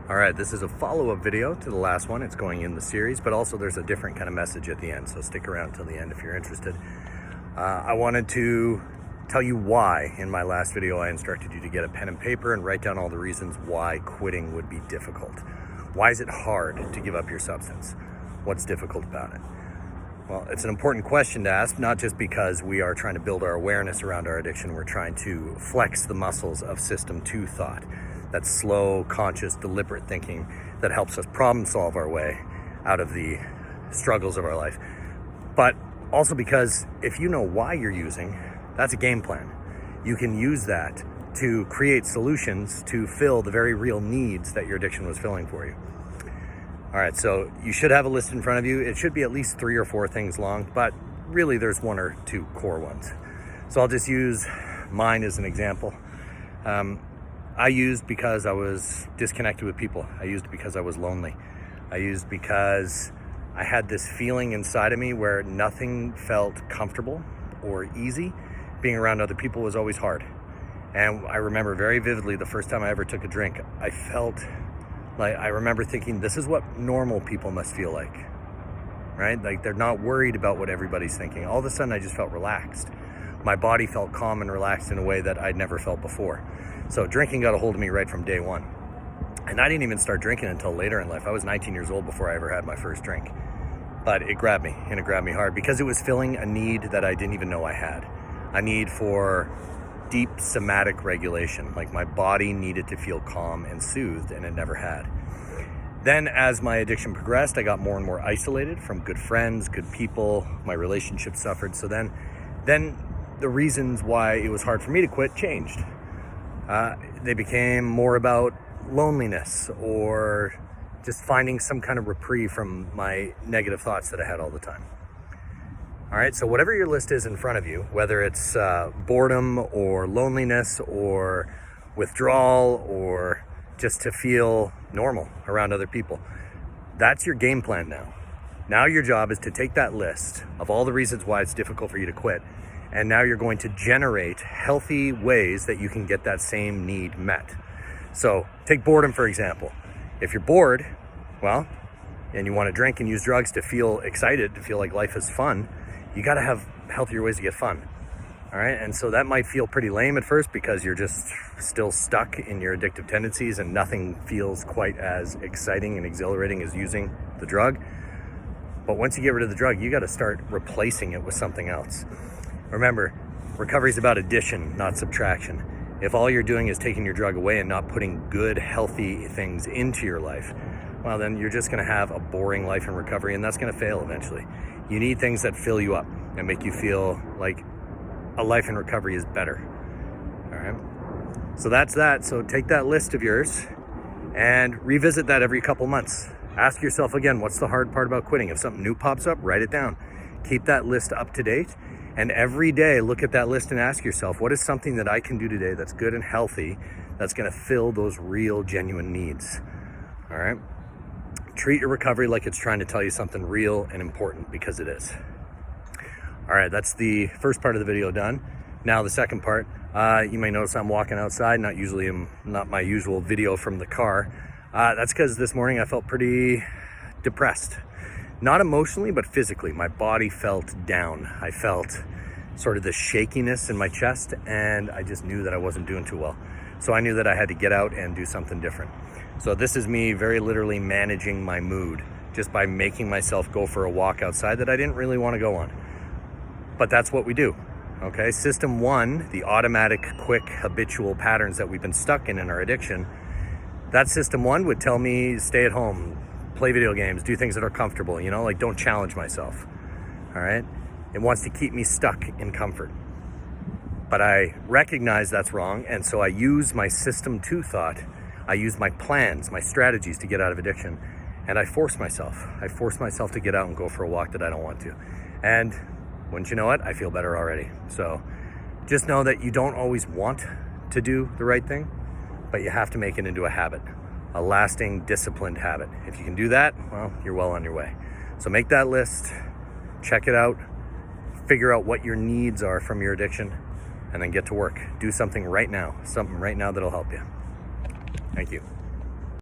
All right, this is a follow-up video to the last one. It's going in the series, but also there's a different kind of message at the end, so stick around till the end if you're interested. I wanted to tell you why in my last video I instructed you to get a pen and paper and write down all the reasons why quitting would be difficult. Why is it hard to give up your substance? What's difficult about it? Well, it's an important question to ask, not just because we are trying to build our awareness around our addiction. We're trying to flex the muscles of System 2 thought. That's slow, conscious, deliberate thinking that helps us problem solve our way out of the struggles of our life. But also because if you know why you're using, that's a game plan. You can use that to create solutions to fill the very real needs that your addiction was filling for you. All right, so you should have a list in front of you. It should be at least 3 or 4 things long, but really there's 1 or 2 core ones. So I'll just use mine as an example. I used because I was disconnected with people. I used because I was lonely. I used because I had this feeling inside of me where nothing felt comfortable or easy. Being around other people was always hard. And I remember very vividly the first time I ever took a drink, I remember thinking, this is what normal people must feel like, right? Like they're not worried about what everybody's thinking. All of a sudden I just felt relaxed. My body felt calm and relaxed in a way that I'd never felt before. So drinking got a hold of me right from day one. And I didn't even start drinking until later in life. I was 19 years old before I ever had my first drink. But it grabbed me, and it grabbed me hard because it was filling a need that I didn't even know I had. A need for deep somatic regulation. Like my body needed to feel calm and soothed, and it never had. Then as my addiction progressed, I got more and more isolated from good friends, good people. My relationship suffered. So then the reasons why it was hard for me to quit changed. They became more about loneliness or just finding some kind of reprieve from my negative thoughts that I had all the time. All right, so whatever your list is in front of you, whether it's boredom or loneliness or withdrawal or just to feel normal around other people, that's your game plan now. Now your job is to take that list of all the reasons why it's difficult for you to quit, and now you're going to generate healthy ways that you can get that same need met. So take boredom, for example. If you're bored, well, and you want to drink and use drugs to feel excited, to feel like life is fun, you got to have healthier ways to get fun. All right. And so that might feel pretty lame at first because you're just still stuck in your addictive tendencies and nothing feels quite as exciting and exhilarating as using the drug. But once you get rid of the drug, you got to start replacing it with something else. Remember, recovery is about addition, not subtraction. If all you're doing is taking your drug away and not putting good, healthy things into your life, well, then you're just going to have a boring life in recovery, and that's going to fail eventually. You need things that fill you up and make you feel like a life in recovery is better. All right? So that's that. So take that list of yours and revisit that every couple months. Ask yourself again, what's the hard part about quitting? If something new pops up, write it down. Keep that list up to date. And every day, look at that list and ask yourself, what is something that I can do today that's good and healthy, that's going to fill those real, genuine needs? All right? Treat your recovery like it's trying to tell you something real and important, because it is. All right, that's the first part of the video done. Now the second part, you may notice I'm walking outside, not my usual video from the car. That's because this morning I felt pretty depressed. Not emotionally, but physically. My body felt down. I felt sort of the shakiness in my chest, and I just knew that I wasn't doing too well. So I knew that I had to get out and do something different. So this is me very literally managing my mood just by making myself go for a walk outside that I didn't really want to go on. But that's what we do, okay? System 1, the automatic, quick, habitual patterns that we've been stuck in our addiction, that System 1 would tell me stay at home, play video games, do things that are comfortable, like don't challenge myself, all right? It wants to keep me stuck in comfort. But I recognize that's wrong, and so I use my System 2 thought. I use my plans, my strategies to get out of addiction, and I force myself. I force myself to get out and go for a walk that I don't want to. And wouldn't you know it, I feel better already. So just know that you don't always want to do the right thing, but you have to make it into a habit. A lasting, disciplined habit. If you can do that, well, you're well on your way. So make that list, check it out, figure out what your needs are from your addiction, and then get to work. Do something right now that'll help you. Thank you.